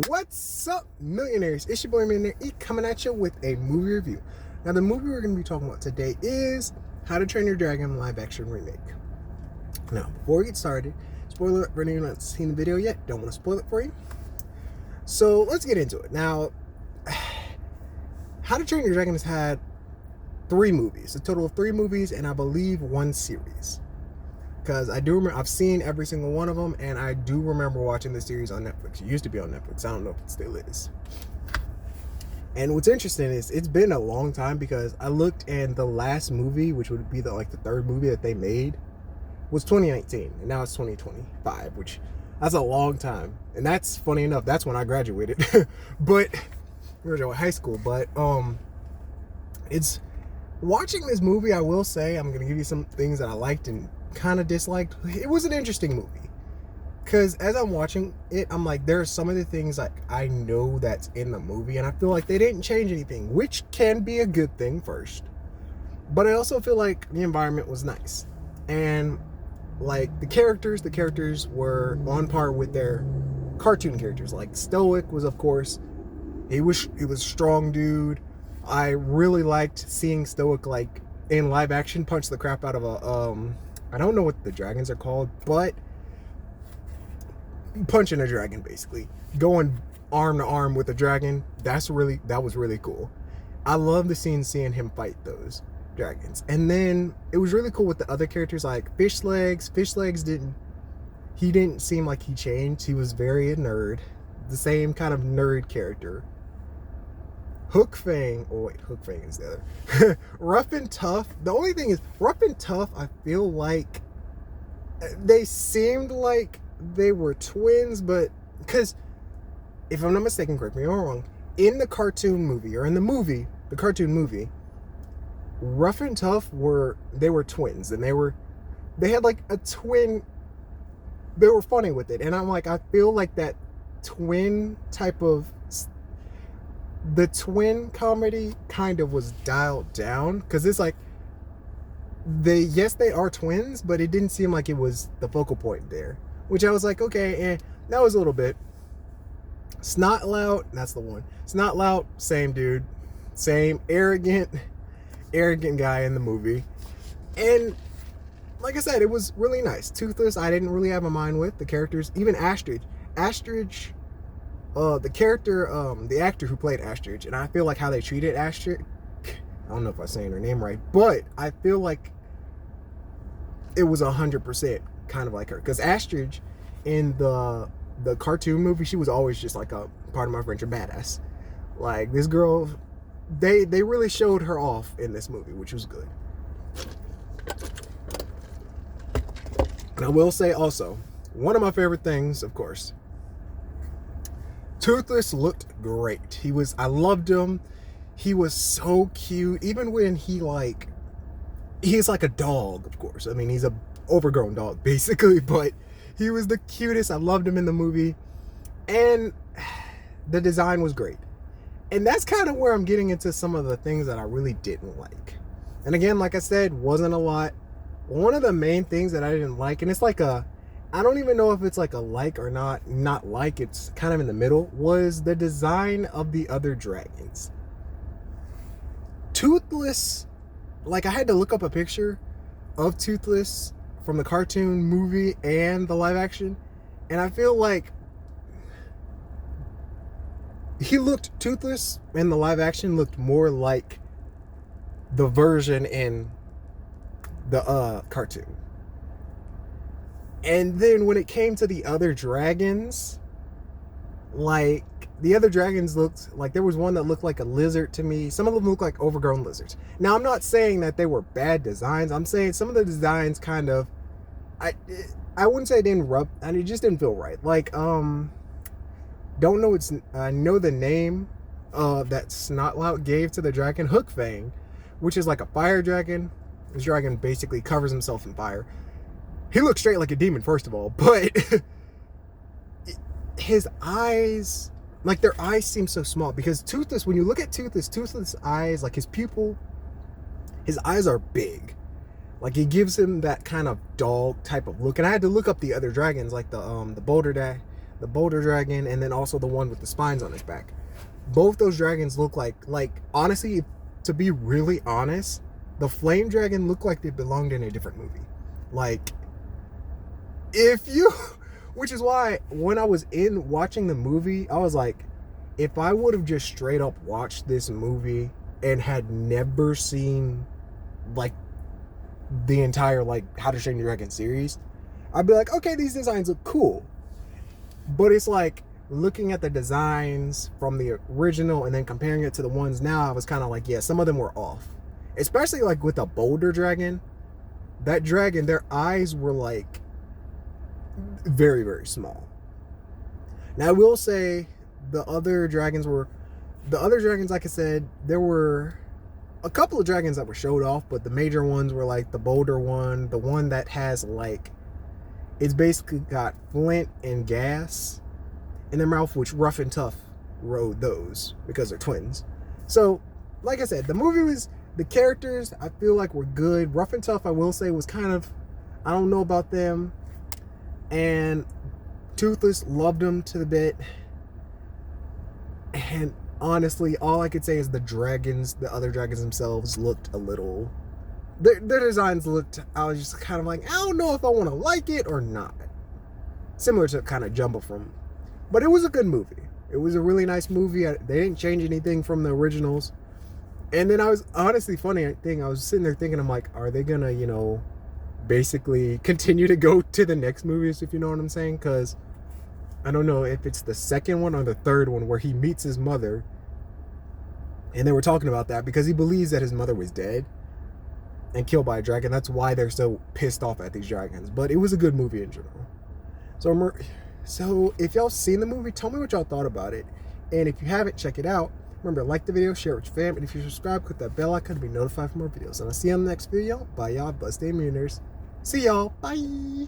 What's up, millionaires? It's your boy Millionaire E coming at you with a movie review. Now, the movie we're going to be talking about today is How to Train Your Dragon live action remake. Now, before we get started, spoiler alert for anyone not seen the video yet, don't want to spoil it for you. So let's get into it. Now, How to Train Your Dragon has had 3 movies, a total of 3 movies, and I believe 1 series. Because I do remember, I've seen every single one of them, and I do remember watching the series on Netflix. It used to be on Netflix. I don't know if it still is. And what's interesting is it's been a long time because I looked, and the last movie, which would be the 3rd movie that they made, was 2019, and now it's 2025, which that's a long time. And that's funny enough. That's when I graduated, but graduated high school. But it's watching this movie. I will say I'm gonna give you some things that I liked and kind of disliked. It was an interesting movie because as I'm watching it, I'm like, there are some of the things like I know that's in the movie, and I feel like they didn't change anything, which can be a good thing first. But I also feel like the environment was nice, and like the characters were on par with their cartoon characters. Like Stoic was, of course, he was a strong dude. I really liked seeing Stoic like in live action punch the crap out of a I don't know what the dragons are called, but punching a dragon, basically going arm to arm with a dragon. That was really cool. I love the scene seeing him fight those dragons. And then it was really cool with the other characters like Fish Legs didn't seem like he changed. He was very a nerd, the same kind of nerd character. Hook Fang is the other. Rough and Tough. The only thing is, Rough and Tough, I feel like they seemed like they were twins, but because if I'm not mistaken, correct me if I'm wrong, in the cartoon movie, or in the cartoon movie, Rough and Tough were twins, and they had like a twin. They were funny with it, and I'm like, I feel like that twin type of. The twin comedy kind of was dialed down because it's like they are twins, but it didn't seem like it was the focal point there, which I was like, okay, and that was a little bit. Snotlout, that's the one. Snotlout, same dude, same arrogant guy in the movie. And like I said, it was really nice. Toothless, I didn't really have a mind with the characters. Even Astridge, the character, the actor who played Astridge, and I feel like how they treated Astridge, I don't know if I'm saying her name right, but I feel like it was 100% kind of like her, because Astridge in the cartoon movie, she was always just like a, pardon my French, a badass. Like this girl, they really showed her off in this movie, which was good. And I will say also, one of my favorite things, of course, Toothless looked great. I loved him. He was so cute. Even when he's like a dog, of course. I mean, he's a overgrown dog, basically, but he was the cutest. I loved him in the movie. And the design was great. And that's kind of where I'm getting into some of the things that I really didn't like. And again, like I said, wasn't a lot. One of the main things that I didn't like, and it's like I don't even know if it's like a like or not like, it's kind of in the middle, was the design of the other dragons. Toothless, like I had to look up a picture of Toothless from the cartoon movie and the live action, and I feel like Toothless in the live action looked more like the version in the cartoon. And then when it came to the other dragons, like the other dragons looked like, there was one that looked like a lizard to me. Some of them looked like overgrown lizards. Now, I'm not saying that they were bad designs. I'm saying some of the designs kind of, I wouldn't say it didn't rub, and it just didn't feel right. Like, I know the name that Snotlout gave to the dragon, Hook Fang, which is like a fire dragon. This dragon basically covers himself in fire. He looks straight like a demon, first of all, but his eyes, like their eyes seem so small, because Toothless, when you look at Toothless eyes, like his pupil, his eyes are big. Like it gives him that kind of dog type of look. And I had to look up the other dragons, like the the boulder dragon, and then also the one with the spines on his back. Both those dragons look like honestly, to be really honest, the flame dragon looked like they belonged in a different movie. Like, if you, which is why when I was in watching the movie, I was like, if I would have just straight up watched this movie and had never seen like the entire like How to Train Your Dragon series, I'd be like, okay, these designs look cool. But it's like looking at the designs from the original and then comparing it to the ones now, I was kind of like, yeah, some of them were off. Especially like with the boulder dragon. That dragon, their eyes were like very, very small. Now I will say the other dragons, like I said, there were a couple of dragons that were showed off, but the major ones were like the boulder one, the one that has like, it's basically got flint and gas in their mouth, which Rough and Tough rode those because they're twins. So, like I said, the movie was, the characters I feel like were good. Rough and Tough, I will say, was kind of, I don't know about them. And Toothless, loved them to the bit. And honestly, all I could say is the dragons, the other dragons themselves, looked a little, their designs looked, I was just kind of like, I don't know if I want to like it or not. Similar to kind of Jumbo from, but it was a good movie. It was a really nice movie. They didn't change anything from the originals. And then I was, honestly, funny thing, I was sitting there thinking, I'm like, are they gonna, you know, basically continue to go to the next movies, if you know what I'm saying? Because I don't know if it's the second one or the third one where he meets his mother. And they were talking about that because he believes that his mother was dead and killed by a dragon. That's why they're so pissed off at these dragons. But it was a good movie in general. So if y'all seen the movie, tell me what y'all thought about it. And if you haven't, check it out. Remember, like the video, share it with your fam, and if you subscribe, click that bell icon to be notified for more videos. And I'll see you on the next video. Bye, y'all. But stay millionaires. See y'all. Bye.